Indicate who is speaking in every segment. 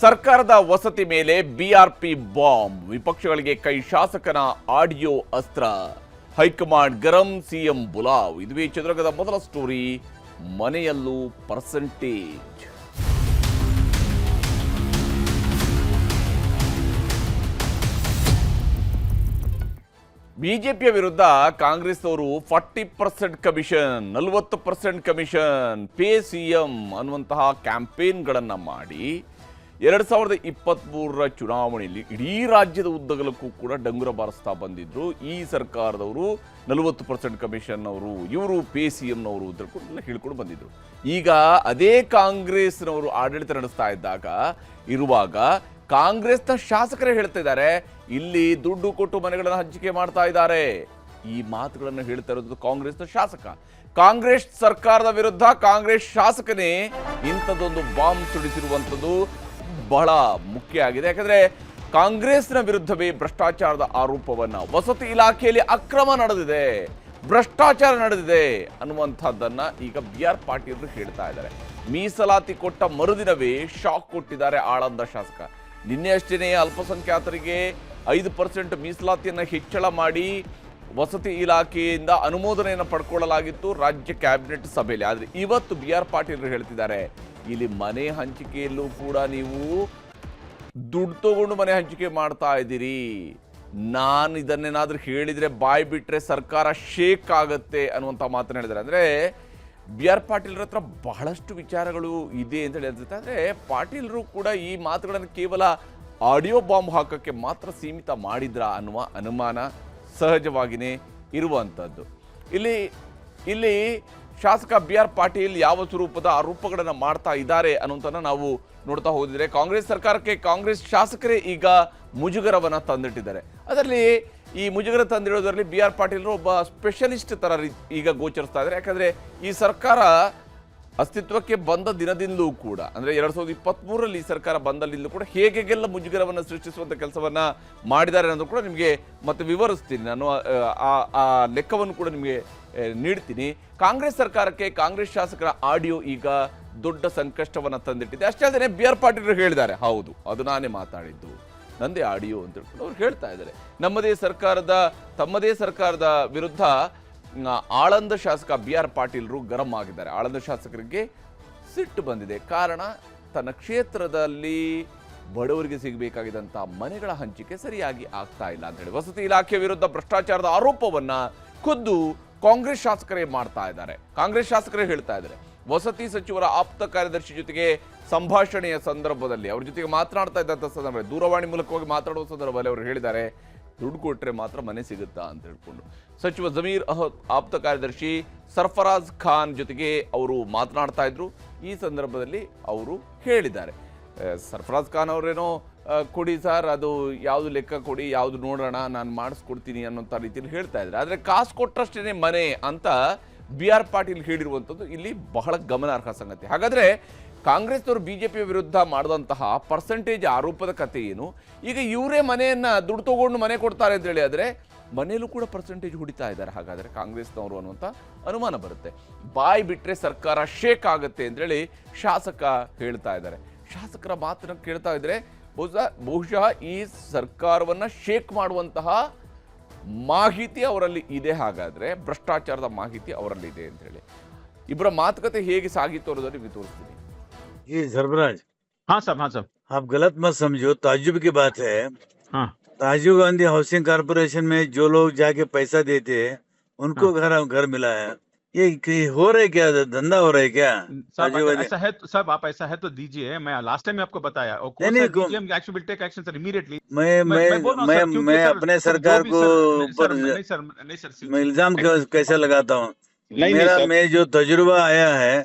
Speaker 1: ಸರ್ಕಾರದ ವಸತಿ ಮೇಲೆ ಬಿಆರ್ಪಿ ಬಾಂಬ್, ವಿಪಕ್ಷಗಳಿಗೆ ಕೈ, ಶಾಸಕನ ಆಡಿಯೋ ಅಸ್ತ್ರ. ಹೈಕಮಾಂಡ್ ಗರಂ, ಸಿಎಂ ಬುಲಾವ್. ಇದುವೇ ಚಿತ್ರದುರ್ಗದ ಮೊದಲ ಸ್ಟೋರಿ. ಮನೆಯಲ್ಲೂ ಪರ್ಸೆಂಟೇಜ್. ಬಿಜೆಪಿಯ ವಿರುದ್ಧ ಕಾಂಗ್ರೆಸ್ನವರು 40% ಕಮಿಷನ್, 40% ಕಮಿಷನ್, ಪೇ ಸಿಎಂ ಅನ್ನುವಂತಹ ಕ್ಯಾಂಪೇನ್ಗಳನ್ನು ಮಾಡಿ 2023ರ ಚುನಾವಣೆಯಲ್ಲಿ ಇಡೀ ರಾಜ್ಯದ ಉದ್ದಗಲಕ್ಕೂ ಕೂಡ ಡಂಗುರ ಬಾರಿಸ್ತಾ ಬಂದಿದ್ರು. ಈ ಸರ್ಕಾರದವರು 40% ಕಮಿಷನ್ ಅವರು, ಇವರು ಪೇ ಸಿಎಂನವರು ಅಂತ ಹೇಳ್ಕೊಂಡು ಬಂದಿದ್ರು. ಈಗ ಅದೇ ಕಾಂಗ್ರೆಸ್ನವರು ಆಡಳಿತ ನಡೆಸ್ತಾ ಇರುವಾಗ ಕಾಂಗ್ರೆಸ್ನ ಶಾಸಕರೇ ಹೇಳ್ತಾ ಇದ್ದಾರೆ, ಇಲ್ಲಿ ದುಡ್ಡು ಕೊಟ್ಟು ಮನೆಗಳನ್ನು ಹಂಚಿಕೆ ಮಾಡ್ತಾ ಇದ್ದಾರೆ. ಈ ಮಾತುಗಳನ್ನು ಹೇಳ್ತಾ ಇರೋದು ಕಾಂಗ್ರೆಸ್ನ ಶಾಸಕ. ಕಾಂಗ್ರೆಸ್ ಸರ್ಕಾರದ ವಿರುದ್ಧ ಕಾಂಗ್ರೆಸ್ ಶಾಸಕನೇ ಇಂಥದ್ದೊಂದು ಬಾಂಬ್ ಸುಡಿಸಿರುವಂಥದ್ದು ಬಹಳ ಮುಖ್ಯ ಆಗಿದೆ. ಯಾಕಂದ್ರೆ ಕಾಂಗ್ರೆಸ್ನ ವಿರುದ್ಧವೇ ಭ್ರಷ್ಟಾಚಾರದ ಆರೋಪವನ್ನ, ವಸತಿ ಇಲಾಖೆಯಲ್ಲಿ ಅಕ್ರಮ ನಡೆದಿದೆ, ಭ್ರಷ್ಟಾಚಾರ ನಡೆದಿದೆ ಅನ್ನುವಂಥದ್ದನ್ನ ಈಗ BR ಪಾಟೀಲ್ ಹೇಳ್ತಾ ಇದ್ದಾರೆ. ಮೀಸಲಾತಿ ಕೊಟ್ಟ ಮರುದಿನವೇ ಶಾಕ್ ಕೊಟ್ಟಿದ್ದಾರೆ ಆಳಂದ ಶಾಸಕ. ನಿನ್ನೆ ಅಷ್ಟೇ ಅಲ್ಪಸಂಖ್ಯಾತರಿಗೆ 5% ಮೀಸಲಾತಿಯನ್ನು ಹೆಚ್ಚಳ ಮಾಡಿ ವಸತಿ ಇಲಾಖೆಯಿಂದ ಅನುಮೋದನೆಯನ್ನು ಪಡ್ಕೊಳ್ಳಲಾಗಿತ್ತು ರಾಜ್ಯ ಕ್ಯಾಬಿನೆಟ್ ಸಭೆಯಲ್ಲಿ. ಆದರೆ ಇವತ್ತು BR ಪಾಟೀಲ್ ಹೇಳ್ತಿದ್ದಾರೆ, ಇಲ್ಲಿ ಮನೆ ಹಂಚಿಕೆಯಲ್ಲೂ ಕೂಡ ನೀವು ದುಡ್ಡು ತಗೊಂಡು ಮನೆ ಹಂಚಿಕೆ ಮಾಡ್ತಾ ಇದ್ದೀರಿ. ನಾನು ಇದನ್ನೇನಾದ್ರೂ ಹೇಳಿದರೆ ಬಾಯಿ ಬಿಟ್ಟರೆ ಸರ್ಕಾರ ಶೇಕ್ ಆಗುತ್ತೆ ಅನ್ನುವಂಥ ಮಾತನ್ನು ಹೇಳಿದ್ದಾರೆ. ಅಂದರೆ BR ಪಾಟೀಲ್ರ ಹತ್ರ ಬಹಳಷ್ಟು ವಿಚಾರಗಳು ಇದೆ ಅಂತ ಹೇಳ್ತಿರ್ತಾರೆ. ಅಂದರೆ ಪಾಟೀಲ್ರು ಕೂಡ ಈ ಮಾತುಗಳನ್ನು ಕೇವಲ ಆಡಿಯೋ ಬಾಂಬ್ ಹಾಕೋಕ್ಕೆ ಮಾತ್ರ ಸೀಮಿತ ಮಾಡಿದ್ರ ಅನ್ನುವ ಅನುಮಾನ ಸಹಜವಾಗಿಯೇ ಇರುವಂಥದ್ದು. ಇಲ್ಲಿ ಶಾಸಕ BR ಪಾಟೀಲ್ ಯಾವ ಸ್ವರೂಪದ ಆರೋಪಗಳನ್ನು ಮಾಡ್ತಾ ಇದ್ದಾರೆ ಅನ್ನೋದನ್ನು ನಾವು ನೋಡ್ತಾ ಹೋದಿದ್ರೆ, ಕಾಂಗ್ರೆಸ್ ಸರ್ಕಾರಕ್ಕೆ ಕಾಂಗ್ರೆಸ್ ಶಾಸಕರೇ ಈಗ ಮುಜುಗರವನ್ನು ತಂದಿಟ್ಟಿದ್ದಾರೆ. ಅದರಲ್ಲಿ ಈ ಮುಜುಗರ ತಂದಿರೋದರಲ್ಲಿ BR ಪಾಟೀಲ್ರು ಒಬ್ಬ ಸ್ಪೆಷಲಿಸ್ಟ್ ಥರ ಈಗ ಗೋಚರಿಸ್ತಾ ಇದ್ದಾರೆ. ಯಾಕಂದರೆ ಈ ಸರ್ಕಾರ ಅಸ್ತಿತ್ವಕ್ಕೆ ಬಂದ ದಿನದಿಂದಲೂ ಕೂಡ, ಅಂದರೆ 2023ರಲ್ಲಿ ಈ ಸರ್ಕಾರ ಬಂದಲ್ಲಿಂದಲೂ ಕೂಡ ಹೇಗೆಲ್ಲ ಮುಜುಗರವನ್ನು ಸೃಷ್ಟಿಸುವಂಥ ಕೆಲಸವನ್ನು ಮಾಡಿದ್ದಾರೆ ಅನ್ನೋದು ಕೂಡ ನಿಮಗೆ ಮತ್ತೆ ವಿವರಿಸ್ತೀನಿ. ನಾನು ಆ ಲೆಕ್ಕವನ್ನು ಕೂಡ ನಿಮಗೆ ನೀಡ್ತೀನಿ. ಕಾಂಗ್ರೆಸ್ ಸರ್ಕಾರಕ್ಕೆ ಕಾಂಗ್ರೆಸ್ ಶಾಸಕರ ಆಡಿಯೋ ಈಗ ದೊಡ್ಡ ಸಂಕಷ್ಟವನ್ನು ತಂದಿಟ್ಟಿದೆ. ಅಷ್ಟೇ ಅಲ್ಲದೆ BR ಪಾಟೀಲ್ ಹೇಳಿದ್ದಾರೆ, ಹೌದು ಅದು ನಾನೇ ಮಾತಾಡಿದ್ದು, ನಂದೇ ಆಡಿಯೋ ಅಂತ ಹೇಳ್ಕೊಂಡು ಅವ್ರು ಹೇಳ್ತಾ ಇದ್ದಾರೆ. ತಮ್ಮದೇ ಸರ್ಕಾರದ ವಿರುದ್ಧ ಆಳಂದ ಶಾಸಕ BR ಪಾಟೀಲ್ರು ಗರಂ ಆಗಿದ್ದಾರೆ. ಆಳಂದ ಶಾಸಕರಿಗೆ ಸಿಟ್ಟು ಬಂದಿದೆ. ಕಾರಣ, ತನ್ನ ಕ್ಷೇತ್ರದಲ್ಲಿ ಬಡವರಿಗೆ ಸಿಗಬೇಕಾಗಿದ್ದಂಥ ಮನೆಗಳ ಹಂಚಿಕೆ ಸರಿಯಾಗಿ ಆಗ್ತಾ ಇಲ್ಲ ಅಂತ ಹೇಳಿ ವಸತಿ ಇಲಾಖೆ ವಿರುದ್ಧ ಭ್ರಷ್ಟಾಚಾರದ ಆರೋಪವನ್ನ ಖುದ್ದು ಕಾಂಗ್ರೆಸ್ ಶಾಸಕರೇ ಮಾಡ್ತಾ ಇದ್ದಾರೆ. ಕಾಂಗ್ರೆಸ್ ಶಾಸಕರೇ ಹೇಳ್ತಾ ಇದ್ದಾರೆ. ವಸತಿ ಸಚಿವರ ಆಪ್ತ ಕಾರ್ಯದರ್ಶಿ ಜೊತೆಗೆ ಸಂಭಾಷಣೆಯ ಸಂದರ್ಭದಲ್ಲಿ, ಅವ್ರ ಜೊತೆಗೆ ಮಾತನಾಡ್ತಾ ಇದ್ದಂಥ ಸಂದರ್ಭದಲ್ಲಿ, ದೂರವಾಣಿ ಮೂಲಕವಾಗಿ ಮಾತಾಡುವ ಸಂದರ್ಭದಲ್ಲಿ ಅವರು ಹೇಳಿದ್ದಾರೆ, ದುಡ್ಡು ಕೊಟ್ಟರೆ ಮಾತ್ರ ಮನೆ ಸಿಗುತ್ತಾ ಅಂತ ಹೇಳ್ಕೊಂಡು. ಸಚಿವ ಜಮೀರ್ ಆಪ್ತ ಕಾರ್ಯದರ್ಶಿ ಸರ್ಫರಾಜ್ ಖಾನ್ ಜೊತೆಗೆ ಅವರು ಮಾತನಾಡ್ತಾ ಇದ್ರು. ಈ ಸಂದರ್ಭದಲ್ಲಿ ಅವರು ಹೇಳಿದ್ದಾರೆ, ಸರ್ಫರಾಜ್ ಖಾನ್ ಅವರೇನೋ ಕೊಡಿ ಸರ್, ಅದು ಯಾವುದು ಲೆಕ್ಕ ಕೊಡಿ, ಯಾವುದು ನೋಡೋಣ, ನಾನು ಮಾಡಿಸ್ಕೊಡ್ತೀನಿ ಅನ್ನೋಂಥ ರೀತಿಯಲ್ಲಿ ಹೇಳ್ತಾ ಇದ್ದಾರೆ. ಆದರೆ ಕಾಸು ಕೊಟ್ಟರಷ್ಟೇ ಮನೆ ಅಂತ BR ಪಾಟೀಲ್ ಹೇಳಿರುವಂಥದ್ದು ಇಲ್ಲಿ ಬಹಳ ಗಮನಾರ್ಹ ಸಂಗತಿ. ಹಾಗಾದರೆ ಕಾಂಗ್ರೆಸ್ನವರು ಬಿಜೆಪಿಯ ವಿರುದ್ಧ ಮಾಡಿದಂತಹ ಪರ್ಸೆಂಟೇಜ್ ಆರೋಪದ ಕಥೆ ಏನು? ಈಗ ಇವರೇ ಮನೆಯನ್ನು ದುಡ್ಡು ತಗೊಂಡು ಮನೆ ಕೊಡ್ತಾರೆ ಅಂತ ಹೇಳಿ ಆದರೆ ಮನೆಯಲ್ಲೂ ಕೂಡ ಪರ್ಸೆಂಟೇಜ್ ಹೊಡಿತಾ ಇದ್ದಾರೆ ಹಾಗಾದರೆ ಕಾಂಗ್ರೆಸ್ನವರು ಅನ್ನುವಂಥ ಅನುಮಾನ ಬರುತ್ತೆ. ಬಾಯಿ ಬಿಟ್ಟರೆ ಸರ್ಕಾರ ಶೇಕ್ ಆಗುತ್ತೆ ಅಂತೇಳಿ ಶಾಸಕ ಹೇಳ್ತಾ ಇದ್ದಾರೆ. ಶಾಸಕರ ಮಾತನ್ನು ಕೇಳ್ತಾ ಇದ್ರೆ ಬಹುಶಃ ಈ ಸರ್ಕಾರವನ್ನು ಶೇಕ್ ಮಾಡುವಂತಹ ಮಾಹಿತಿ ಅವರಲ್ಲಿ ಇದೆ. ಹಾಗಾದರೆ ಭ್ರಷ್ಟಾಚಾರದ ಮಾಹಿತಿ ಅವರಲ್ಲಿ ಇದೆ ಅಂತ ಹೇಳಿ ಇಬ್ಬರ ಮಾತುಕತೆ ಹೇಗೆ ಸಾಗಿತ್ತು ಅನ್ನೋದನ್ನು ನಿಮಗೆ ತೋರಿಸ್ತೀನಿ.
Speaker 2: ये सर्फराज,
Speaker 3: हाँ साहब, हाँ साहब,
Speaker 2: आप गलत मत समझो, ताज्जुब की बात है।
Speaker 3: हाँ
Speaker 2: राजीव गांधी हाउसिंग कॉर्पोरेशन में जो लोग जाके पैसा देते हैं उनको घर मिला है। ये हो रहा है क्या, धंधा हो रहा है क्या?
Speaker 3: साहब,
Speaker 2: राजीव
Speaker 3: अगर ऐसा है तो साहब आप ऐसा है तो दीजिए। मैं लास्ट टाइम आपको बताया, और कौन
Speaker 2: नहीं,
Speaker 3: सा DGM action will take action sir immediately.
Speaker 2: मैं अपने सरकार को ऊपर
Speaker 3: नहीं सर,
Speaker 2: मैं इल्जाम कैसे लगाता हूँ?
Speaker 3: नहीं
Speaker 2: मैं जो तजुर्बा आया है,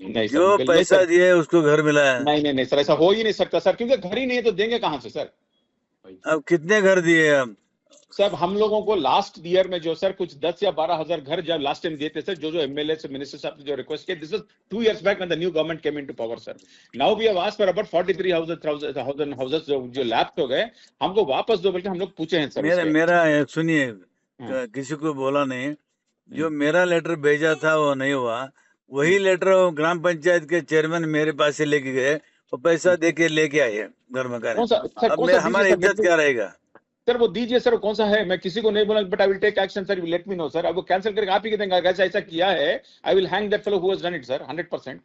Speaker 3: नहीं
Speaker 2: जो पैसा दिए उसको घर मिला है।
Speaker 3: नहीं सर, ऐसा हो ही नहीं सकता सर, क्योंकि घर ही नहीं है तो देंगे कहाँ से सर?
Speaker 2: अब कितने घर दिए अब?
Speaker 3: सर हम लोगों को लास्ट ईयर में जो सर कुछ 10 या 12 हजार घर जब लास्ट टाइम दिए थे सर, जो MLA से मिनिस्टर साहब ने जो रिक्वेस्ट किया, this was 2 years back when the new government came into power sir. Now we have asked for about 43,000 houses जो लैप्स हो गए, हमको वापस दो बल्कि हम लोग पूछे हैं सर।
Speaker 2: मेरा सुनिए, किसी को बोला नहीं, जो मेरा लेटर भेजा था वो नहीं हुआ। वही लेटर ग्राम पंचायत के चेयरमैन मेरे पास से लेके गए, वो पैसा दे के लेके आए घर मकान।
Speaker 3: कौन सा सर,
Speaker 2: अब
Speaker 3: कौन
Speaker 2: मैं
Speaker 3: सा
Speaker 2: हमारी
Speaker 3: दीजिए
Speaker 2: इज्जत क्या रहेगा?
Speaker 3: सर? वो दीजिए सर, कौन सा है? मैं किसी को नहीं बोला, but I will take action sir, let me know sir. अब वो कैंसिल करके आप ही देंगे, ऐसा ऐसा किया है, I will hang that fellow who has done it sir, 100%।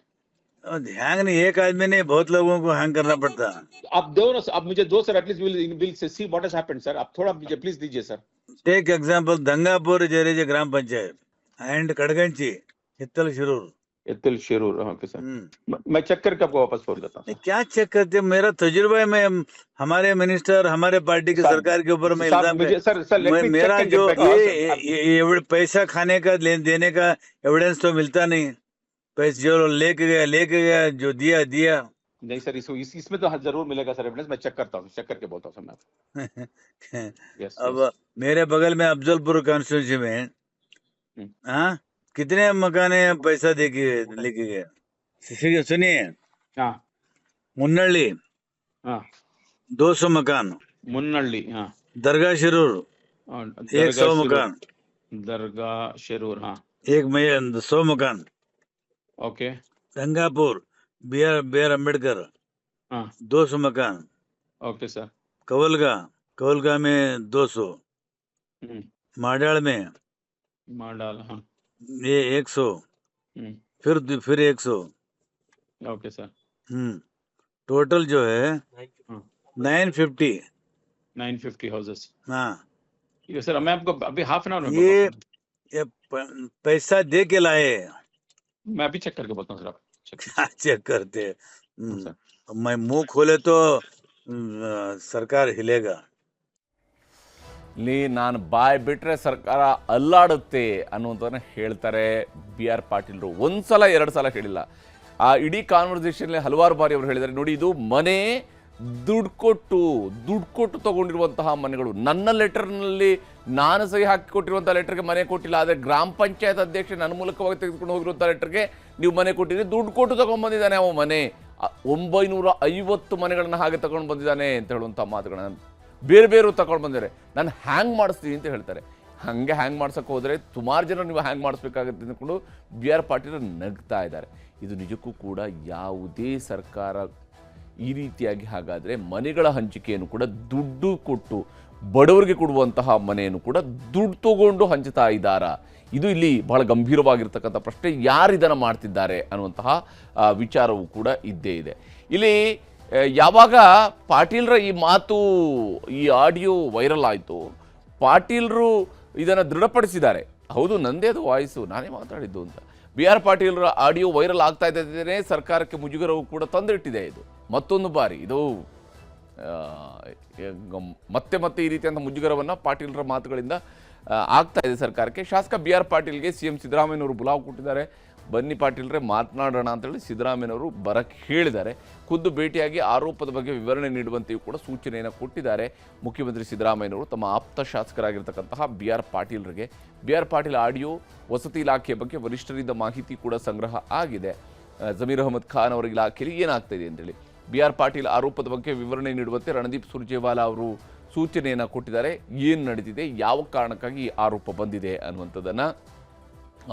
Speaker 2: Hang नहीं, एक आदमी नहीं, बहुत लोगों को हैंग करना पड़ता।
Speaker 3: आप दो ना, आप मुझे दो sir, at least will see what has happened sir. आप थोड़ा मुझे प्लीज दीजिए सर।
Speaker 2: टेक एग्जांपल दंगापुर जरेजे ग्राम पंचायत एंड कड़गंची हित्तल शिरूर।
Speaker 3: इतिल शेरूर, ओके सर। मैं चेक करके आपको वापस फोन करता हूँ
Speaker 2: नहीं, क्या चेक करते? मेरा तजुर्बा है, मैं हमारे मिनिस्टर, हमारे पार्टी की
Speaker 3: साहब,
Speaker 2: सरकार के ऊपर मैं
Speaker 3: साहब,
Speaker 2: इल्जाम
Speaker 3: मुझे सर लेट मी
Speaker 2: मेरा
Speaker 3: चेक
Speaker 2: जो
Speaker 3: एंड गेट बैक।
Speaker 2: ये पैसा खाने का देने का एविडेंस तो मिलता नहीं। पैसे जो लेके गया जो दिया
Speaker 3: नहीं सर, इसमें तो जरूर मिलेगा सर एविडेंस। मैं चेक करता हूँ, चेक करके बोलता हूँ सर मैं। यस
Speaker 2: अब मेरे बगल में अफजलपुर कॉन्स्टिट्यूंसी में हाँ कितने मकाने पैसा दे के लेके गए? सुनिए,
Speaker 3: हाँ
Speaker 2: मुन्नಳ್ಳಿ
Speaker 3: हाँ
Speaker 2: 200 मकान,
Speaker 3: मुन्नಳ್ಳಿ, हाँ
Speaker 2: दरगाह शिरूर
Speaker 3: और
Speaker 2: 100 मकान,
Speaker 3: दरगाह शेरूर, हाँ
Speaker 2: 100 मकान,
Speaker 3: okay,
Speaker 2: Gangapur B R Ambedkar
Speaker 3: हाँ
Speaker 2: 200 मकान,
Speaker 3: ओके सर।
Speaker 2: कवलगा में 200, माडाल में
Speaker 3: मांडाल, हाँ
Speaker 2: ये 100, फिर 100।
Speaker 3: Okay sir.
Speaker 2: टोटल जो है 950।
Speaker 3: 950 हाउसेस।
Speaker 2: हाँ,
Speaker 3: ये सर मैं आपको अभी हाफ एन आवर में
Speaker 2: ये पैसा दे के लाए।
Speaker 3: मैं अभी चेक करके बोलता हूँ सर, आप
Speaker 2: क्या चेक करते?
Speaker 3: सर।
Speaker 2: मैं मुंह खोले तो ಸರ್ಕಾರ ಹಿಲೇಗ.
Speaker 1: ಇಲ್ಲಿ ನಾನು ಬಾಯ್ ಬಿಟ್ರೆ ಸರ್ಕಾರ ಅಲ್ಲಾಡುತ್ತೆ ಅನ್ನುವಂಥದ್ದನ್ನ ಹೇಳ್ತಾರೆ ಬಿ ಆರ್ ಪಾಟೀಲ್ರು. ಒಂದ್ಸಲ ಎರಡು ಸಲ ಹೇಳಿಲ್ಲ, ಆ ಇಡೀ ಕಾನ್ವರ್ಸೇಷನ್ಲಿ ಹಲವಾರು ಬಾರಿ ಅವರು ಹೇಳಿದ್ದಾರೆ. ನೋಡಿ, ಇದು ಮನೆ ದುಡ್ಡು ಕೊಟ್ಟು ತಗೊಂಡಿರುವಂತಹ ಮನೆಗಳು. ನನ್ನ ಲೆಟರ್ನಲ್ಲಿ ನಾನು ಸಹಿ ಹಾಕಿ ಕೊಟ್ಟಿರುವಂಥ ಲೆಟರ್ಗೆ ಮನೆ ಕೊಟ್ಟಿಲ್ಲ, ಆದರೆ ಗ್ರಾಮ ಪಂಚಾಯತ್ ಅಧ್ಯಕ್ಷ ನನ್ನ ಮೂಲಕವಾಗಿ ತೆಗೆದುಕೊಂಡು ಹೋಗಿರುವಂಥ ಲೆಟರ್ಗೆ ನೀವು ಮನೆ ಕೊಟ್ಟಿರಿ. ದುಡ್ಡು ಕೊಟ್ಟು ತಗೊಂಡ್ಬಂದಿದ್ದಾನೆ ಅವ ಮನೆ. 950 ಮನೆಗಳನ್ನ ಹಾಗೆ ತಗೊಂಡು ಬಂದಿದ್ದಾನೆ ಅಂತ ಹೇಳುವಂಥ ಮಾತುಗಳನ್ನ ಬೇರೆ ತಗೊಂಡು ಬಂದಿದ್ದಾರೆ. ನಾನು ಹ್ಯಾಂಗ್ ಮಾಡಿಸ್ತೀನಿ ಅಂತ ಹೇಳ್ತಾರೆ. ಹಾಗೆ ಹ್ಯಾಂಗ್ ಮಾಡ್ಸೋಕೆ ಹೋದರೆ ಸುಮಾರು ಜನ ನೀವು ಹ್ಯಾಂಗ್ ಮಾಡಿಸ್ಬೇಕಾಗುತ್ತೆ ಅಂದ್ಕೊಂಡು ಬಿ ಆರ್ ಪಾಟೀಲ್ ನಗ್ತಾ ಇದ್ದಾರೆ. ಇದು ನಿಜಕ್ಕೂ ಕೂಡ ಯಾವುದೇ ಸರ್ಕಾರ ಈ ರೀತಿಯಾಗಿ ಹಾಗಾದರೆ ಮನೆಗಳ ಹಂಚಿಕೆಯನ್ನು ಕೂಡ ದುಡ್ಡು ಕೊಟ್ಟು ಬಡವರಿಗೆ ಕೊಡುವಂತಹ ಮನೆಯನ್ನು ಕೂಡ ದುಡ್ಡು ತಗೊಂಡು ಹಂಚ್ತಾ ಇದ್ದಾರಾ? ಇದು ಇಲ್ಲಿ ಬಹಳ ಗಂಭೀರವಾಗಿರ್ತಕ್ಕಂಥ ಪ್ರಶ್ನೆ. ಯಾರು ಇದನ್ನು ಮಾಡ್ತಿದ್ದಾರೆ ಅನ್ನುವಂತಹ ವಿಚಾರವೂ ಕೂಡ ಇದ್ದೇ ಇದೆ. ಇಲ್ಲಿ ಯಾವಾಗ ಪಾಟೀಲ್ರ ಈ ಮಾತು, ಈ ಆಡಿಯೋ ವೈರಲ್ ಆಯಿತು, ಪಾಟೀಲ್ರು ಇದನ್ನು ದೃಢಪಡಿಸಿದ್ದಾರೆ. ಹೌದು, ನಂದೇ ಅದು ವಾಯ್ಸು, ನಾನೇ ಮಾತಾಡಿದ್ದು ಅಂತ. ಬಿ ಆರ್ ಪಾಟೀಲ್ರ ಆಡಿಯೋ ವೈರಲ್ ಆಗ್ತಾ ಇದ್ದೇ ಸರ್ಕಾರಕ್ಕೆ ಮುಜುಗರವು ಕೂಡ ತಂದಿಟ್ಟಿದೆ. ಇದು ಮತ್ತೊಂದು ಬಾರಿ ಇದು ಮತ್ತೆ ಈ ರೀತಿಯಂಥ ಮುಜುಗರವನ್ನು ಪಾಟೀಲ್ರ ಮಾತುಗಳಿಂದ ಆಗ್ತಾ ಇದೆ ಸರ್ಕಾರಕ್ಕೆ. ಶಾಸಕ ಬಿ ಆರ್ ಪಾಟೀಲ್ಗೆ ಸಿ ಎಂ ಸಿದ್ದರಾಮಯ್ಯನವರು ಬುಲಾವ್ ಕೊಟ್ಟಿದ್ದಾರೆ. ಬನ್ನಿ ಪಾಟೀಲ್ರೆ ಮಾತನಾಡೋಣ ಅಂತೇಳಿ ಸಿದ್ದರಾಮಯ್ಯನವರು ಬರಕ್ಕೆ ಹೇಳಿದ್ದಾರೆ. ಖುದ್ದು ಭೇಟಿಯಾಗಿ ಆರೋಪದ ಬಗ್ಗೆ ವಿವರಣೆ ನೀಡುವಂತೆಯೂ ಕೂಡ ಸೂಚನೆಯನ್ನು ಕೊಟ್ಟಿದ್ದಾರೆ ಮುಖ್ಯಮಂತ್ರಿ ಸಿದ್ದರಾಮಯ್ಯನವರು ತಮ್ಮ ಆಪ್ತ ಶಾಸಕರಾಗಿರ್ತಕ್ಕಂತಹ ಬಿ ಆರ್ ಪಾಟೀಲ್ರಿಗೆ. ಬಿ ಆರ್ ಪಾಟೀಲ್ ಆಡಿಯೋ ವಸತಿ ಇಲಾಖೆಯ ಬಗ್ಗೆ ವರಿಷ್ಠರಿಂದ ಮಾಹಿತಿ ಕೂಡ ಸಂಗ್ರಹ ಆಗಿದೆ. ಜಮೀರ್ ಅಹಮದ್ ಖಾನ್ ಅವರ ಇಲಾಖೆಯಲ್ಲಿ ಏನಾಗ್ತಾ ಇದೆ ಅಂತೇಳಿ ಬಿ ಆರ್ ಪಾಟೀಲ್ ಆರೋಪದ ಬಗ್ಗೆ ವಿವರಣೆ ನೀಡುವಂತೆ ರಣದೀಪ್ ಸುರ್ಜೇವಾಲಾ ಅವರು ಸೂಚನೆಯನ್ನು ಕೊಟ್ಟಿದ್ದಾರೆ. ಏನು ನಡೆದಿದೆ, ಯಾವ ಕಾರಣಕ್ಕಾಗಿ ಈ ಆರೋಪ ಬಂದಿದೆ ಅನ್ನುವಂಥದ್ದನ್ನು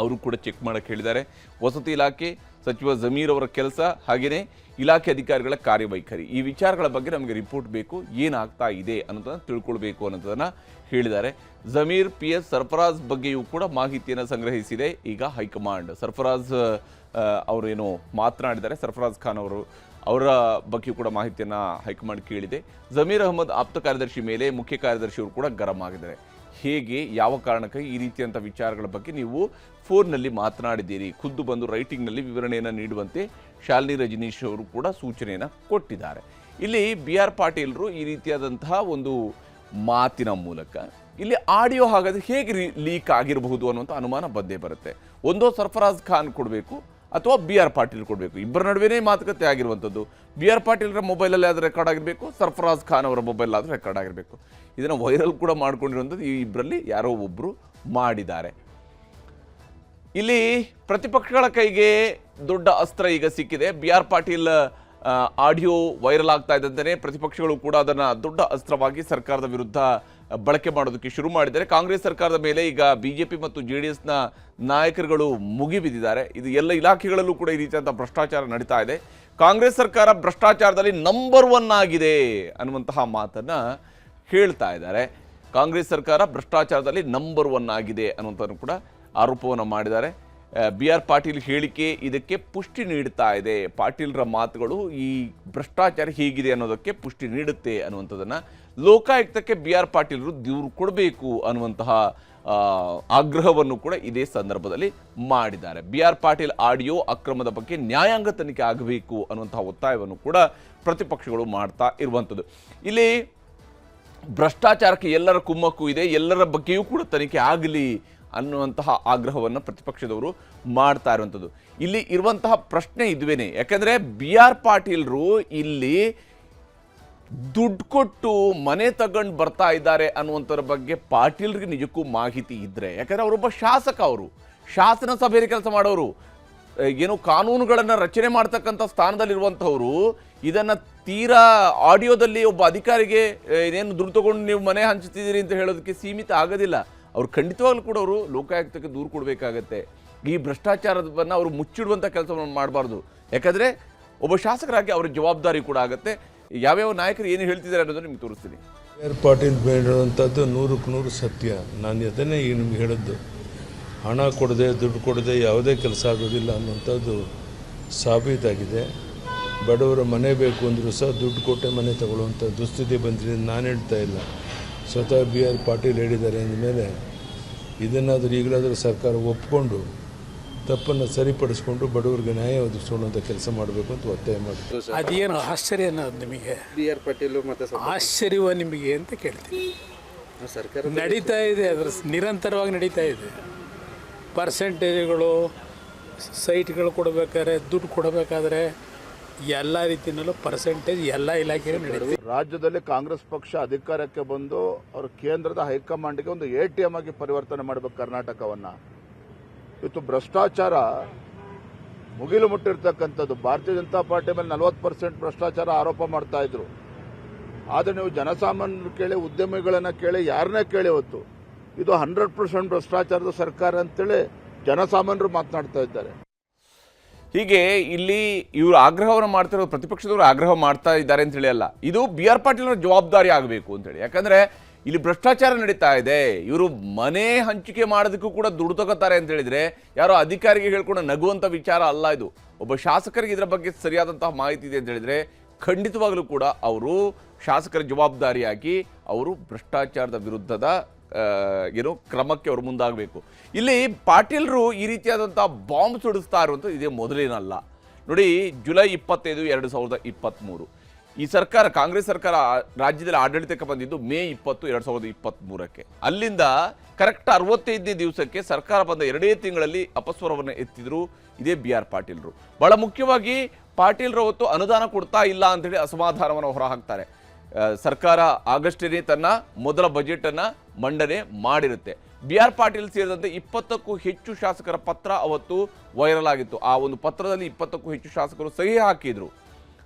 Speaker 1: ಅವರು ಕೂಡ ಚೆಕ್ ಮಾಡೋಕ್ಕೆ ಹೇಳಿದ್ದಾರೆ. ವಸತಿ ಇಲಾಖೆ ಸಚಿವ ಜಮೀರ್ ಅವರ ಕೆಲಸ, ಹಾಗೆಯೇ ಇಲಾಖೆ ಅಧಿಕಾರಿಗಳ ಕಾರ್ಯವೈಖರಿ, ಈ ವಿಚಾರಗಳ ಬಗ್ಗೆ ನಮಗೆ ರಿಪೋರ್ಟ್ ಬೇಕು, ಏನಾಗ್ತಾ ಇದೆ ಅನ್ನೋದನ್ನು ತಿಳ್ಕೊಳ್ಬೇಕು ಅನ್ನೋದನ್ನು ಹೇಳಿದ್ದಾರೆ. ಜಮೀರ್ PS ಸರ್ಫರಾಜ್ ಬಗ್ಗೆಯೂ ಕೂಡ ಮಾಹಿತಿಯನ್ನು ಸಂಗ್ರಹಿಸಿದೆ ಈಗ ಹೈಕಮಾಂಡ್. ಸರ್ಫರಾಜ್ ಅವರೇನು ಮಾತನಾಡಿದ್ದಾರೆ, ಸರ್ಫರಾಜ್ ಖಾನ್ ಅವರ ಬಗ್ಗೆಯೂ ಕೂಡ ಮಾಹಿತಿಯನ್ನು ಹೈಕಮಾಂಡ್ ಕೇಳಿದೆ. ಜಮೀರ್ ಅಹಮದ್ ಆಪ್ತ ಕಾರ್ಯದರ್ಶಿ ಮೇಲೆ ಮುಖ್ಯ ಕಾರ್ಯದರ್ಶಿಯವರು ಕೂಡ ಗರಂ ಆಗಿದ್ದಾರೆ. ಹೇಗೆ, ಯಾವ ಕಾರಣಕ್ಕಾಗಿ ಈ ರೀತಿಯಂಥ ವಿಚಾರಗಳ ಬಗ್ಗೆ ನೀವು ಫೋನ್ನಲ್ಲಿ ಮಾತನಾಡಿದ್ದೀರಿ, ಖುದ್ದು ಬಂದು ರೈಟಿಂಗ್ನಲ್ಲಿ ವಿವರಣೆಯನ್ನು ನೀಡುವಂತೆ ಶಾಲಿನಿ ರಜನೀಶ್ ಅವರು ಕೂಡ ಸೂಚನೆಯನ್ನು ಕೊಟ್ಟಿದ್ದಾರೆ. ಇಲ್ಲಿ ಬಿ ಆರ್ ಪಾಟೀಲ್ರು ಈ ರೀತಿಯಾದಂತಹ ಒಂದು ಮಾತಿನ ಮೂಲಕ ಇಲ್ಲಿ ಆಡಿಯೋ ಹಾಗಾದರೆ ಹೇಗೆ ಲೀಕ್ ಆಗಿರಬಹುದು ಅನ್ನುವಂಥ ಅನುಮಾನ ಬಂದೇ ಬರುತ್ತೆ. ಒಂದೋ ಸರ್ಫರಾಜ್ ಖಾನ್ ಕೊಡಬೇಕು ಅಥವಾ ಬಿ ಆರ್ ಪಾಟೀಲ್ ಕೊಡಬೇಕು. ಇಬ್ಬರ ನಡುವೆನೇ ಮಾತುಕತೆ ಆಗಿರುವಂಥದ್ದು. ಬಿ ಆರ್ ಪಾಟೀಲ್ರ ಮೊಬೈಲಲ್ಲಿ ಅದು ರೆಕಾರ್ಡ್ ಆಗಿರಬೇಕು, ಸರ್ಫರಾಜ್ ಖಾನ್ ಅವರ ಮೊಬೈಲ್ ಆದರೂ ರೆಕಾರ್ಡ್ ಆಗಿರಬೇಕು. ಇದನ್ನು ವೈರಲ್ ಕೂಡ ಮಾಡ್ಕೊಂಡಿರುವಂಥದ್ದು ಈ ಇಬ್ಬರಲ್ಲಿ ಯಾರೋ ಒಬ್ಬರು ಮಾಡಿದ್ದಾರೆ. ಇಲ್ಲಿ ಪ್ರತಿಪಕ್ಷಗಳ ಕೈಗೆ ದೊಡ್ಡ ಅಸ್ತ್ರ ಈಗ ಸಿಕ್ಕಿದೆ. B R Patil audio viral ಆಗ್ತಾ ಇದ್ದಂತೆ ಪ್ರತಿಪಕ್ಷಗಳು ಕೂಡ ಅದನ್ನು ದೊಡ್ಡ ಅಸ್ತ್ರವಾಗಿ ಸರ್ಕಾರದ ವಿರುದ್ಧ ಬಳಕೆ ಮಾಡೋದಕ್ಕೆ ಶುರು ಮಾಡಿದ್ದಾರೆ. ಕಾಂಗ್ರೆಸ್ ಸರ್ಕಾರದ ಮೇಲೆ ಈಗ ಬಿಜೆಪಿ ಮತ್ತು JDSನ ನಾಯಕರುಗಳು ಮುಗಿಬಿದ್ದಿದ್ದಾರೆ. ಇದು ಎಲ್ಲ ಇಲಾಖೆಗಳಲ್ಲೂ ಕೂಡ ಈ ರೀತಿಯಾದ ಭ್ರಷ್ಟಾಚಾರ ನಡೀತಾ ಇದೆ. ಕಾಂಗ್ರೆಸ್ ಸರ್ಕಾರ ಭ್ರಷ್ಟಾಚಾರದಲ್ಲಿ ನಂಬರ್ 1 ಆಗಿದೆ ಅನ್ನುವಂತಹ ಮಾತನ್ನು ಹೇಳ್ತಾ ಇದ್ದಾರೆ. ಕಾಂಗ್ರೆಸ್ ಸರ್ಕಾರ ಭ್ರಷ್ಟಾಚಾರದಲ್ಲಿ ನಂಬರ್ 1 ಆಗಿದೆ ಅನ್ನುವಂಥದ್ದು ಕೂಡ ಆರೋಪವನ್ನು ಮಾಡಿದ್ದಾರೆ. BR ಪಾಟೀಲ್ ಹೇಳಿಕೆ ಇದಕ್ಕೆ ಪುಷ್ಟಿ ನೀಡ್ತಾ ಇದೆ. ಪಾಟೀಲ್ರ ಮಾತುಗಳು ಈ ಭ್ರಷ್ಟಾಚಾರ ಹೇಗಿದೆ ಅನ್ನೋದಕ್ಕೆ ಪುಷ್ಟಿ ನೀಡುತ್ತೆ ಅನ್ನುವಂಥದ್ದನ್ನು ಲೋಕಾಯುಕ್ತಕ್ಕೆ BR ಪಾಟೀಲರು ದೂರು ಕೊಡಬೇಕು ಅನ್ನುವಂತಹ ಆಗ್ರಹವನ್ನು ಕೂಡ ಇದೇ ಸಂದರ್ಭದಲ್ಲಿ ಮಾಡಿದ್ದಾರೆ. BR ಪಾಟೀಲ್ ಆಡಿಯೋ ಅಕ್ರಮದ ಬಗ್ಗೆ ನ್ಯಾಯಾಂಗ ತನಿಖೆ ಆಗಬೇಕು ಅನ್ನುವಂತಹ ಒತ್ತಾಯವನ್ನು ಕೂಡ ಪ್ರತಿಪಕ್ಷಗಳು ಮಾಡ್ತಾ ಇರುವಂಥದ್ದು. ಇಲ್ಲಿ ಭ್ರಷ್ಟಾಚಾರಕ್ಕೆ ಎಲ್ಲರ ಕುಮ್ಮಕ್ಕು ಇದೆ, ಎಲ್ಲರ ಬಗ್ಗೆಯೂ ಕೂಡ ತನಿಖೆ ಆಗಲಿ ಅನ್ನುವಂತಹ ಆಗ್ರಹವನ್ನು ಪ್ರತಿಪಕ್ಷದವರು ಮಾಡ್ತಾ ಇರುವಂಥದ್ದು. ಇಲ್ಲಿ ಇರುವಂತಹ ಪ್ರಶ್ನೆ ಇದುವೇನೆ. ಯಾಕಂದರೆ BR ಪಾಟೀಲರು ಇಲ್ಲಿ ದುಡ್ಡು ಕೊಟ್ಟು ಮನೆ ತಗೊಂಡು ಬರ್ತಾ ಇದ್ದಾರೆ ಅನ್ನುವಂಥದ್ರ ಬಗ್ಗೆ ಪಾಟೀಲ್ರಿಗೆ ನಿಜಕ್ಕೂ ಮಾಹಿತಿ ಇದ್ದರೆ, ಯಾಕಂದರೆ ಅವರೊಬ್ಬ ಶಾಸಕ, ಅವರು ಶಾಸನ ಸಭೆಯಲ್ಲಿ ಕೆಲಸ ಮಾಡೋರು, ಏನು ಕಾನೂನುಗಳನ್ನು ರಚನೆ ಮಾಡ್ತಕ್ಕಂಥ ಸ್ಥಾನದಲ್ಲಿರುವಂಥವ್ರು ಇದನ್ನು ತೀರಾ ಆಡಿಯೋದಲ್ಲಿ ಒಬ್ಬ ಅಧಿಕಾರಿಗೆ ಏನೇನು ದುಡ್ಡು ತಗೊಂಡು ನೀವು ಮನೆ ಹಂಚ್ತಿದ್ದೀರಿ ಅಂತ ಹೇಳೋದಕ್ಕೆ ಸೀಮಿತ ಆಗೋದಿಲ್ಲ. ಅವ್ರು ಖಂಡಿತವಾಗ್ಲೂ ಕೂಡ ಅವರು ಲೋಕಾಯುಕ್ತಕ್ಕೆ ದೂರು ಕೊಡಬೇಕಾಗತ್ತೆ. ಈ ಭ್ರಷ್ಟಾಚಾರವನ್ನು ಅವರು ಮುಚ್ಚಿಡುವಂಥ ಕೆಲಸವನ್ನು ಮಾಡಬಾರ್ದು. ಯಾಕಂದರೆ ಒಬ್ಬ ಶಾಸಕರಾಗಿ ಅವರ ಜವಾಬ್ದಾರಿ ಕೂಡ ಆಗುತ್ತೆ. ಯಾವ್ಯಾವ ನಾಯಕರು ಏನು ಹೇಳ್ತಿದ್ದಾರೆ ಅನ್ನೋದನ್ನು ನಿಮ್ಗೆ ತೋರಿಸ್ತೀನಿ.
Speaker 4: BR ಪಾಟೀಲ್ ಹೇಳುವಂಥದ್ದು 100ಕ್ಕೆ 100 ಸತ್ಯ. ನಾನು ಅದನ್ನೇ ಈಗ ನಿಮ್ಗೆ ಹೇಳಿದ್ದು, ಹಣ ಕೊಡದೆ ದುಡ್ಡು ಕೊಡದೆ ಯಾವುದೇ ಕೆಲಸ ಆಗೋದಿಲ್ಲ ಅನ್ನುವಂಥದ್ದು ಸಾಬೀತಾಗಿದೆ. ಬಡವರ ಮನೆ ಬೇಕು ಅಂದರೂ ಸಹ ದುಡ್ಡು ಕೊಟ್ಟೆ ಮನೆ ತಗೊಳ್ಳುವಂಥ ದುಸ್ಥಿತಿ ಬಂದಿದೆ. ನಾನು ಹೇಳ್ತಾ ಇಲ್ಲ, ಸ್ವತಃ BR ಪಾಟೀಲ್ ಹೇಳಿದ್ದಾರೆ ಅಂದಮೇಲೆ ಇದನ್ನಾದರೂ ಈಗಲಾದರೂ ಸರ್ಕಾರ ಒಪ್ಪಿಕೊಂಡು ತಪ್ಪನ್ನು ಸರಿಪಡಿಸ್ಕೊಂಡು ಬಡವರಿಗೆ ನ್ಯಾಯ ಒದಗಿಸ್ಕೊಳ್ಳುವಂಥ ಕೆಲಸ ಮಾಡಬೇಕು ಅಂತ ಒತ್ತಾಯ ಮಾಡ್ತೀವಿ.
Speaker 5: ಅದೇನು ಆಶ್ಚರ್ಯ ಅನ್ನೋದು ನಿಮಗೆ?
Speaker 6: BR ಪಾಟೀಲ್ ಮತ್ತು
Speaker 5: ಆಶ್ಚರ್ಯವ ನಿಮಗೆ ಅಂತ ಕೇಳ್ತೀನಿ.
Speaker 6: ಸರ್ಕಾರ
Speaker 5: ನಡೀತಾ ಇದೆ, ಅದರ ನಿರಂತರವಾಗಿ ನಡೀತಾ ಇದೆ. ಪರ್ಸೆಂಟೇಜ್ಗಳು, ಸೈಟ್ಗಳು ಕೊಡಬೇಕಾದ್ರೆ, ದುಡ್ಡು ಕೊಡಬೇಕಾದ್ರೆ ಎಲ್ಲ ರೀತಿಯಲ್ಲೂ ಪರ್ಸೆಂಟೇಜ್ ಎಲ್ಲ ಇಲಾಖೆಯೂ ನಡೀತಿದೆ.
Speaker 7: ರಾಜ್ಯದಲ್ಲಿ ಕಾಂಗ್ರೆಸ್ ಪಕ್ಷ ಅಧಿಕಾರಕ್ಕೆ ಬಂದು ಅವರು ಕೇಂದ್ರದ ಹೈಕಮಾಂಡ್ಗೆ ಒಂದು ATM ಆಗಿ ಪರಿವರ್ತನೆ ಮಾಡಬೇಕು ಕರ್ನಾಟಕವನ್ನ. ಇವತ್ತು ಭ್ರಷ್ಟಾಚಾರ ಮುಗಿಲು ಮುಟ್ಟಿರ್ತಕ್ಕಂಥದ್ದು. ಭಾರತೀಯ ಜನತಾ ಪಾರ್ಟಿ ಮೇಲೆ 40% ಭ್ರಷ್ಟಾಚಾರ ಆರೋಪ ಮಾಡ್ತಾ ಇದ್ರು. ಆದರೆ ನೀವು ಜನಸಾಮಾನ್ಯರು ಕೇಳಿ, ಉದ್ಯಮಿಗಳನ್ನ ಕೇಳಿ, ಯಾರನ್ನೇ ಕೇಳಿ, ಇವತ್ತು ಇದು 100% ಭ್ರಷ್ಟಾಚಾರದ ಸರ್ಕಾರ ಅಂತೇಳಿ ಜನಸಾಮಾನ್ಯರು ಮಾತನಾಡ್ತಾ ಇದ್ದಾರೆ.
Speaker 1: ಹೀಗೆ ಇಲ್ಲಿ ಇವರು ಆಗ್ರಹವನ್ನು ಮಾಡ್ತಿರೋ, ಪ್ರತಿಪಕ್ಷದವರು ಆಗ್ರಹ ಮಾಡ್ತಾ ಇದ್ದಾರೆ ಅಂತ ಹೇಳಿ ಅಲ್ಲ, ಇದು BR ಪಾಟೀಲ್ರ ಜವಾಬ್ದಾರಿ ಆಗಬೇಕು ಅಂತೇಳಿ. ಯಾಕಂದ್ರೆ ಇಲ್ಲಿ ಭ್ರಷ್ಟಾಚಾರ ನಡೀತಾ ಇದೆ. ಇವರು ಮನೆ ಹಂಚಿಕೆ ಮಾಡೋದಕ್ಕೂ ಕೂಡ ದುಡ್ಡು ತಗೋತಾರೆ ಅಂತ ಹೇಳಿದ್ರೆ ಯಾರೋ ಅಧಿಕಾರಿಗೆ ಹೇಳ್ಕೊಂಡು ನಗುವಂಥ ವಿಚಾರ ಅಲ್ಲ ಇದು. ಒಬ್ಬ ಶಾಸಕರಿಗೆ ಇದರ ಬಗ್ಗೆ ಸರಿಯಾದಂತಹ ಮಾಹಿತಿ ಇದೆ ಅಂತ ಹೇಳಿದ್ರೆ ಖಂಡಿತವಾಗಲೂ ಕೂಡ ಅವರು ಶಾಸಕರ ಜವಾಬ್ದಾರಿಯಾಗಿ ಅವರು ಭ್ರಷ್ಟಾಚಾರದ ವಿರುದ್ಧದ ಏನೋ ಕ್ರಮಕ್ಕೆ ಅವರು ಮುಂದಾಗಬೇಕು. ಇಲ್ಲಿ ಪಾಟೀಲ್ರು ಈ ರೀತಿಯಾದಂಥ ಬಾಂಬ್ ಸುಡಿಸ್ತಾ ಇರುವಂಥದ್ದು ಇದೇ ಮೊದಲೇನಲ್ಲ. ನೋಡಿ, ಜುಲೈ 25, 2023 ಈ ಸರ್ಕಾರ, ಕಾಂಗ್ರೆಸ್ ಸರ್ಕಾರ ರಾಜ್ಯದಲ್ಲಿ ಆಡಳಿತಕ್ಕೆ ಬಂದಿದ್ದು ಮೇ 20, 2023. ಅಲ್ಲಿಂದ ಕರೆಕ್ಟ್ 65ನೇ ದಿವಸಕ್ಕೆ ಸರ್ಕಾರ ಬಂದ 2 ತಿಂಗಳಲ್ಲಿ ಅಪಸ್ವರವನ್ನು ಎತ್ತಿದ್ರು ಇದೇ BR ಪಾಟೀಲ್ರು. ಬಹಳ ಮುಖ್ಯವಾಗಿ ಪಾಟೀಲ್ರು ಅವತ್ತು ಅನುದಾನ ಕೊಡ್ತಾ ಇಲ್ಲ ಅಂತೇಳಿ ಅಸಮಾಧಾನವನ್ನು ಹೊರಹಾಕ್ತಾರೆ. ಸರ್ಕಾರ ಆಗಸ್ಟೇ ತನ್ನ ಮೊದಲ ಬಜೆಟನ್ನು ಮಂಡನೆ ಮಾಡಿರುತ್ತೆ. BR ಪಾಟೀಲ್ ಸೇರಿದಂತೆ 20ಕ್ಕೂ ಹೆಚ್ಚು ಶಾಸಕರ ಪತ್ರ ಅವತ್ತು ವೈರಲ್ ಆಗಿತ್ತು. ಆ ಒಂದು ಪತ್ರದಲ್ಲಿ 20ಕ್ಕೂ ಹೆಚ್ಚು ಶಾಸಕರು ಸಹಿ ಹಾಕಿದ್ರು.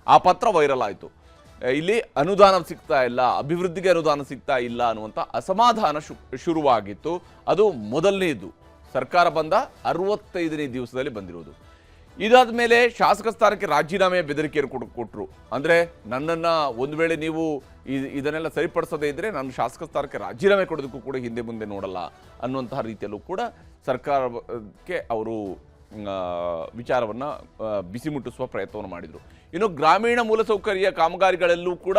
Speaker 1: ಆ ಪತ್ರ ವೈರಲ್ ಆಯಿತು. ಇಲ್ಲಿ ಅನುದಾನ ಸಿಗ್ತಾ ಇಲ್ಲ, ಅಭಿವೃದ್ಧಿಗೆ ಅನುದಾನ ಸಿಗ್ತಾ ಇಲ್ಲ ಅನ್ನುವಂಥ ಅಸಮಾಧಾನ ಶುರುವಾಗಿತ್ತು. ಅದು ಮೊದಲನೇದು ಸರ್ಕಾರ ಬಂದ 65ನೇ ದಿವಸದಲ್ಲಿ ಬಂದಿರೋದು. ಇದಾದ ಮೇಲೆ ಶಾಸಕ ಸ್ಥಾನಕ್ಕೆ ರಾಜೀನಾಮೆ ಬೆದರಿಕೆಯನ್ನು ಕೊಟ್ಟರು. ಅಂದರೆ ನನ್ನನ್ನು ಒಂದು ವೇಳೆ ನೀವು ಇದನ್ನೆಲ್ಲ ಸರಿಪಡಿಸದೇ ಇದ್ದರೆ ನಾನು ಶಾಸಕ ಸ್ಥಾನಕ್ಕೆ ರಾಜೀನಾಮೆ ಕೊಡೋದಕ್ಕೂ ಕೂಡ ಹಿಂದೆ ಮುಂದೆ ನೋಡಲ್ಲ ಅನ್ನುವಂತಹ ರೀತಿಯಲ್ಲೂ ಕೂಡ ಸರ್ಕಾರಕ್ಕೆ ಅವರು ವಿಚಾರವನ್ನು ಬಿಸಿ ಮುಟ್ಟಿಸುವ ಪ್ರಯತ್ನವನ್ನು ಮಾಡಿದರು. ಇನ್ನು ಗ್ರಾಮೀಣ ಮೂಲಸೌಕರ್ಯ ಕಾಮಗಾರಿಗಳಲ್ಲೂ ಕೂಡ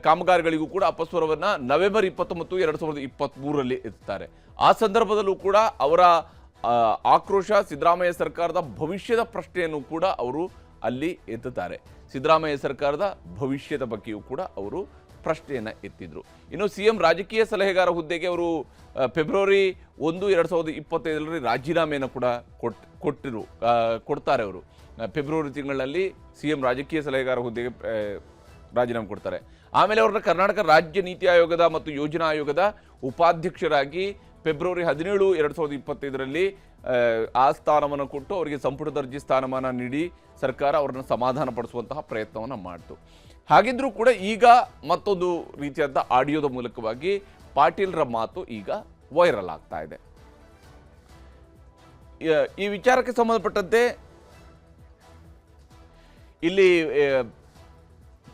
Speaker 1: ಕಾಮಗಾರಿಗಳಿಗೂ ಕೂಡ ಅಪಸ್ವರವನ್ನು ನವೆಂಬರ್ 29, 2023 ಎತ್ತಾರೆ. ಆ ಸಂದರ್ಭದಲ್ಲೂ ಕೂಡ ಅವರ ಆಕ್ರೋಶ, ಸಿದ್ದರಾಮಯ್ಯ ಸರ್ಕಾರದ ಭವಿಷ್ಯದ ಪ್ರಶ್ನೆಯನ್ನು ಕೂಡ ಅವರು ಅಲ್ಲಿ ಎತ್ತುತ್ತಾರೆ. ಸಿದ್ದರಾಮಯ್ಯ ಸರ್ಕಾರದ ಭವಿಷ್ಯದ ಬಗ್ಗೆಯೂ ಕೂಡ ಅವರು ಪ್ರಶ್ನೆಯನ್ನು ಎತ್ತಿದ್ರು. ಇನ್ನು CM ರಾಜಕೀಯ ಸಲಹೆಗಾರ ಹುದ್ದೆಗೆ ಅವರು ಫೆಬ್ರವರಿ 1, 2025 ರಾಜೀನಾಮೆಯನ್ನು ಕೂಡ ಕೊಡ್ತಾರೆ. ಅವರು ಫೆಬ್ರವರಿ ತಿಂಗಳಲ್ಲಿ CM ರಾಜಕೀಯ ಸಲಹೆಗಾರ ಹುದ್ದೆಗೆ ರಾಜೀನಾಮೆ ಕೊಡ್ತಾರೆ. ಆಮೇಲೆ ಅವ್ರನ್ನ ಕರ್ನಾಟಕ ರಾಜ್ಯ ನೀತಿ ಆಯೋಗದ ಮತ್ತು ಯೋಜನಾ ಆಯೋಗದ ಉಪಾಧ್ಯಕ್ಷರಾಗಿ ಫೆಬ್ರವರಿ 17, 2025ರಲ್ಲಿ ಆ ಸ್ಥಾನವನ್ನು ಕೊಟ್ಟು ಅವರಿಗೆ ಸಂಪುಟ ದರ್ಜೆ ಸ್ಥಾನಮಾನ ನೀಡಿ ಸರ್ಕಾರ ಅವರನ್ನು ಸಮಾಧಾನ ಪಡಿಸುವಂತಹ ಪ್ರಯತ್ನವನ್ನು ಮಾಡಿತು. ಹಾಗಿದ್ರೂ ಕೂಡ ಈಗ ಮತ್ತೊಂದು ರೀತಿಯಾದ ಆಡಿಯೋದ ಮೂಲಕವಾಗಿ ಪಾಟೀಲ್ರ ಮಾತು ಈಗ ವೈರಲ್ ಆಗ್ತಾ ಇದೆ. ಈ ವಿಚಾರಕ್ಕೆ ಸಂಬಂಧಪಟ್ಟಂತೆ ಇಲ್ಲಿ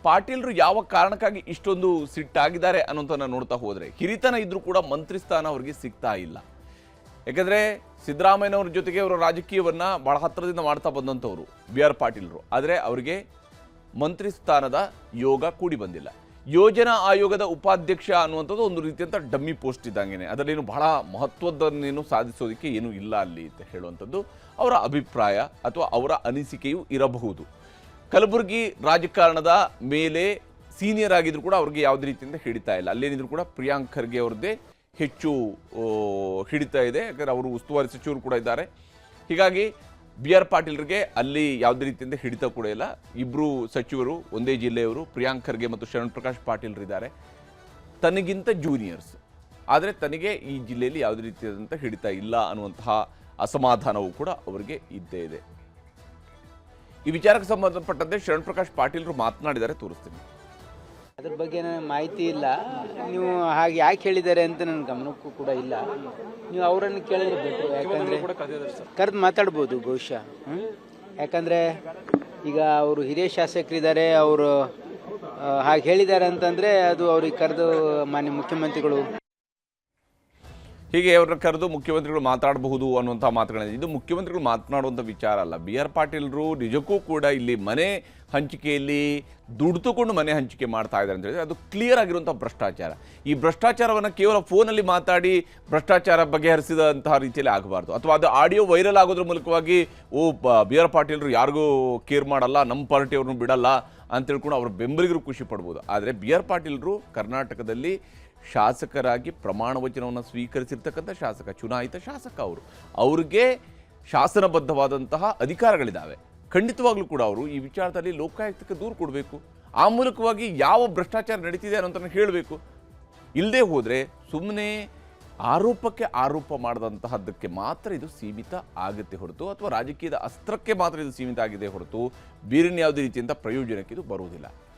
Speaker 1: ಪಾಟೀಲ್ರು ಯಾವ ಕಾರಣಕ್ಕಾಗಿ ಇಷ್ಟೊಂದು ಸಿಟ್ಟಾಗಿದ್ದಾರೆ ಅನ್ನೋಂಥನ್ನ ನೋಡ್ತಾ ಹೋದರೆ, ಹಿರಿತನ ಇದ್ರೂ ಕೂಡ ಮಂತ್ರಿ ಸ್ಥಾನ ಅವರಿಗೆ ಸಿಗ್ತಾ ಇಲ್ಲ. ಯಾಕಂದರೆ ಸಿದ್ದರಾಮಯ್ಯನವ್ರ ಜೊತೆಗೆ ಅವರ ರಾಜಕೀಯವನ್ನ ಬಹಳ ಹತ್ತಿರದಿಂದ ಮಾಡ್ತಾ ಬಂದಂಥವ್ರು BR ಪಾಟೀಲ್ರು. ಆದರೆ ಅವರಿಗೆ ಮಂತ್ರಿ ಸ್ಥಾನದ ಯೋಗ ಕೂಡಿ ಬಂದಿಲ್ಲ. ಯೋಜನಾ ಆಯೋಗದ ಉಪಾಧ್ಯಕ್ಷ ಅನ್ನುವಂಥದ್ದು ಒಂದು ರೀತಿಯಂಥ ಡಮ್ಮಿ ಪೋಸ್ಟ್ ಇದ್ದಂಗೆ, ಅದರಲ್ಲೇನು ಬಹಳ ಮಹತ್ವದನ್ನೇನು ಸಾಧಿಸೋದಕ್ಕೆ ಏನೂ ಇಲ್ಲ ಅಲ್ಲಿ ಅಂತ ಹೇಳುವಂಥದ್ದು ಅವರ ಅಭಿಪ್ರಾಯ ಅಥವಾ ಅವರ ಅನಿಸಿಕೆಯೂ ಇರಬಹುದು. ಕಲಬುರಗಿ ರಾಜಕಾರಣದ ಮೇಲೆ ಸೀನಿಯರ್ ಆಗಿದ್ರು ಕೂಡ ಅವ್ರಿಗೆ ಯಾವುದೇ ರೀತಿಯಿಂದ ಹಿಡಿತಾ ಇಲ್ಲ. ಅಲ್ಲೇನಿದ್ರು ಕೂಡ ಪ್ರಿಯಾಂಕ್ ಖರ್ಗೆ ಅವ್ರದ್ದೇ ಹೆಚ್ಚು ಹಿಡಿತಾ ಇದೆ. ಯಾಕಂದರೆ ಅವರು ಉಸ್ತುವಾರಿ ಸಚಿವರು ಕೂಡ ಇದ್ದಾರೆ. ಹೀಗಾಗಿ BR ಪಾಟೀಲ್ರಿಗೆ ಅಲ್ಲಿ ಯಾವುದೇ ರೀತಿಯಿಂದ ಹಿಡಿತ ಕೂಡ ಇಲ್ಲ. ಇಬ್ಬರು ಸಚಿವರು ಒಂದೇ ಜಿಲ್ಲೆಯವರು, ಪ್ರಿಯಾಂಕ್ ಖರ್ಗೆ ಮತ್ತು ಶರಣ್ ಪ್ರಕಾಶ್ ಪಾಟೀಲ್ರಿದ್ದಾರೆ. ತನಗಿಂತ ಜೂನಿಯರ್ಸ್, ಆದರೆ ತನಗೆ ಈ ಜಿಲ್ಲೆಯಲ್ಲಿ ಯಾವುದೇ ರೀತಿಯಾದಂಥ ಹಿಡಿತ ಇಲ್ಲ ಅನ್ನುವಂತಹ ಅಸಮಾಧಾನವೂ ಕೂಡ ಅವರಿಗೆ ಇದ್ದೇ ಇದೆ. ಈ ವಿಚಾರಕ್ಕೆ ಸಂಬಂಧಪಟ್ಟಂತೆ ಶರಣ್ ಪ್ರಕಾಶ್ ಪಾಟೀಲ್ರು ಮಾತನಾಡಿದ್ದಾರೆ, ತೋರಿಸ್ತೀನಿ.
Speaker 8: ಅದ್ರ ಬಗ್ಗೆ ನನಗೆ ಮಾಹಿತಿ ಇಲ್ಲ. ನೀವು ಹಾಗೆ ಯಾಕೆ ಹೇಳಿದ್ದಾರೆ ಅಂತ ನನ್ನ ಗಮನಕ್ಕೂ ಕೂಡ ಇಲ್ಲ. ನೀವು ಅವರನ್ನು ಕೇಳಿದ್ರೆ ಬೆಟ್ರು, ಯಾಕಂದರೆ ಕರೆದು ಮಾತಾಡ್ಬೋದು ಬಹುಶಃ. ಯಾಕಂದರೆ ಈಗ ಅವರು ಹಿರಿಯ ಶಾಸಕರಿದ್ದಾರೆ, ಅವರು ಹಾಗೆ ಹೇಳಿದ್ದಾರೆ ಅಂತಂದರೆ ಅದು ಅವ್ರಿಗೆ ಕರೆದು ಮಾನ್ಯ ಮುಖ್ಯಮಂತ್ರಿಗಳು
Speaker 1: ಹೀಗೆ ಅವ್ರನ್ನ ಕರೆದು ಮುಖ್ಯಮಂತ್ರಿಗಳು ಮಾತಾಡಬಹುದು ಅನ್ನುವಂಥ ಮಾತುಗಳಿದೆ. ಇದು ಮುಖ್ಯಮಂತ್ರಿಗಳು ಮಾತನಾಡುವಂಥ ವಿಚಾರ ಅಲ್ಲ. BR ಪಾಟೀಲ್ರು ನಿಜಕ್ಕೂ ಕೂಡ ಇಲ್ಲಿ ಮನೆ ಹಂಚಿಕೆಯಲ್ಲಿ ದುಡ್ಡು ತಗೊಂಡು ಮನೆ ಹಂಚಿಕೆ ಮಾಡ್ತಾ ಇದ್ದಾರೆ ಅಂತ ಹೇಳಿದ್ರೆ ಅದು ಕ್ಲಿಯರ್ ಆಗಿರುವಂಥ ಭ್ರಷ್ಟಾಚಾರ. ಈ ಭ್ರಷ್ಟಾಚಾರವನ್ನು ಕೇವಲ ಫೋನಲ್ಲಿ ಮಾತಾಡಿ ಭ್ರಷ್ಟಾಚಾರ ಬಗೆಹರಿಸಿದಂತಹ ರೀತಿಯಲ್ಲಿ ಆಗಬಾರ್ದು. ಅಥವಾ ಅದು ಆಡಿಯೋ ವೈರಲ್ ಆಗೋದ್ರ ಮೂಲಕವಾಗಿ BR ಪಾಟೀಲ್ರು ಯಾರಿಗೂ ಕೇರ್ ಮಾಡಲ್ಲ, ನಮ್ಮ ಪಾರ್ಟಿಯವ್ರನ್ನೂ ಬಿಡಲ್ಲ ಅಂತ ತಿಳ್ಕೊಂಡು ಅವ್ರ ಬೆಂಬಲಿಗರು ಖುಷಿ ಪಡ್ಬೋದು. ಆದರೆ BR ಪಾಟೀಲ್ರು ಕರ್ನಾಟಕದಲ್ಲಿ ಶಾಸಕರಾಗಿ ಪ್ರಮಾಣ ವಚನವನ್ನು ಸ್ವೀಕರಿಸಿರ್ತಕ್ಕಂಥ ಶಾಸಕ, ಚುನಾಯಿತ ಶಾಸಕ. ಅವ್ರಿಗೆ ಶಾಸನಬದ್ಧವಾದಂತಹ ಅಧಿಕಾರಗಳಿದ್ದಾವೆ. ಖಂಡಿತವಾಗ್ಲೂ ಕೂಡ ಅವರು ಈ ವಿಚಾರದಲ್ಲಿ ಲೋಕಾಯುಕ್ತಕ್ಕೆ ದೂರು ಕೊಡಬೇಕು. ಆ ಮೂಲಕವಾಗಿ ಯಾವ ಭ್ರಷ್ಟಾಚಾರ ನಡೀತಿದೆ ಅನ್ನೋದನ್ನು ಹೇಳಬೇಕು. ಇಲ್ಲದೆ ಹೋದರೆ ಸುಮ್ಮನೆ ಆರೋಪಕ್ಕೆ ಆರೋಪ ಮಾಡಿದಂತಹದ್ದಕ್ಕೆ ಮಾತ್ರ ಇದು ಸೀಮಿತ ಆಗುತ್ತೆ ಹೊರತು, ಅಥವಾ ರಾಜಕೀಯದ ಅಸ್ತ್ರಕ್ಕೆ ಮಾತ್ರ ಇದು ಸೀಮಿತ ಆಗಿದೆ ಹೊರತು ಬೇರೆ ಯಾವುದೇ ರೀತಿಯಿಂದ ಪ್ರಯೋಜನಕ್ಕೆ ಇದು ಬರುವುದಿಲ್ಲ.